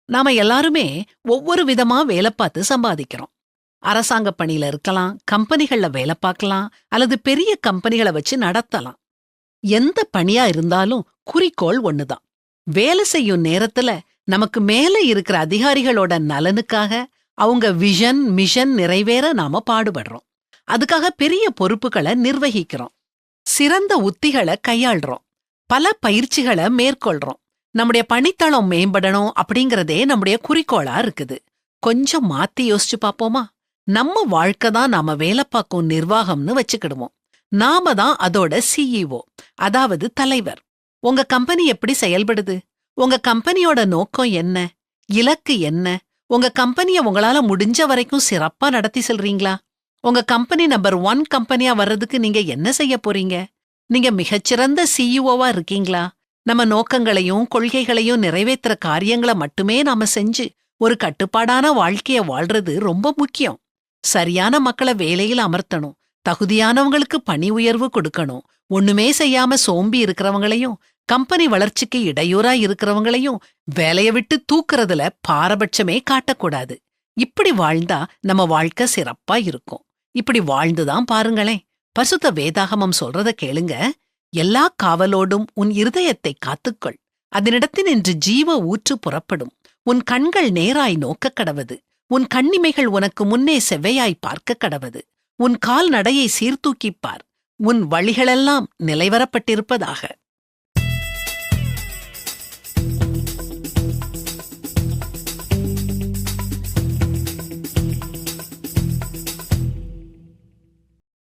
நாம எல்லாருமே ஒவ்வொரு விதமா வேலை பார்த்து சம்பாதிக்கிறோம். அரசாங்க பணியில இருக்கலாம், கம்பெனிகள்ல வேலை பார்க்கலாம், அல்லது பெரிய கம்பெனிகளை வச்சு நடத்தலாம். எந்த பணியா இருந்தாலும் குறிக்கோள் ஒண்ணுதான். வேலை செய்யும் நேரத்துல நமக்கு மேல இருக்கிற அதிகாரிகளோட நலனுக்காக அவங்க விஷன் மிஷன் நிறைவேற நாம பாடுபடுறோம். அதுக்காக பெரிய பொறுப்புகளை நிர்வகிக்கிறோம். சிறந்த உத்திகளை கையாள்றோம். பல பயிற்சிகளை மேற்கொள்றோம். நம்முடைய பணித்தளம் மேம்படணும் அப்படிங்கறதே நம்முடைய குறிக்கோளா இருக்குது. கொஞ்சம் மாத்தி யோசிச்சு பாப்போமா? நம்ம வாழ்க்கை தான் நாம வேலை பார்க்கும் நிர்வாகம்னு வச்சுக்கிடுவோம். நாம தான் அதோட சிஇஓ, அதாவது தலைவர். உங்க கம்பெனி எப்படி செயல்படுது? உங்க கம்பெனியோட நோக்கம் என்ன? இலக்கு என்ன? உங்க கம்பெனிய உங்களால முடிஞ்ச வரைக்கும் சிறப்பா நடத்தி செல்றீங்களா? உங்க கம்பெனி நம்பர் 1 கம்பெனியா வர்றதுக்கு நீங்க என்ன செய்ய போறீங்க? நீங்க மிகச்சிறந்த சிஇஓவா இருக்கீங்களா? நம்ம நோக்கங்களையும் கொள்கைகளையும் நிறைவேற்றுற காரியங்களை மட்டுமே நாம செஞ்சு ஒரு கட்டுப்பாடான வாழ்க்கைய வாழ்றது ரொம்ப முக்கியம். சரியான மக்களை வேலையில் அமர்த்தணும். தகுதியானவங்களுக்கு பணி உயர்வு கொடுக்கணும். ஒண்ணுமே செய்யாம சோம்பி இருக்கிறவங்களையும், கம்பெனி வளர்ச்சிக்கு இடையூறா இருக்கிறவங்களையும் வேலைய விட்டு தூக்குறதுல பாரபட்சமே காட்டக்கூடாது. இப்படி வாழ்ந்தா நம்ம வாழ்க்கை சிறப்பா இருக்கும். இப்படி வாழ்ந்துதான் பாருங்களேன். பரிசுத்த வேதாகமம் சொல்றத கேளுங்க. எல்லா காவலோடும் உன் இருதயத்தை காத்துக்கொள். அதனிடத்தினின்று ஜீவ ஊற்று புறப்படும். உன் கண்கள் நேராய் நோக்கக் கடவது. உன் கண்ணிமைகள் உனக்கு முன்னே செவ்வையாய் பார்க்க கடவது. உன் கால் நடையை சீர்தூக்கிப்பார். உன் வழிகளெல்லாம் நிலைவரப்பட்டிருப்பதாக.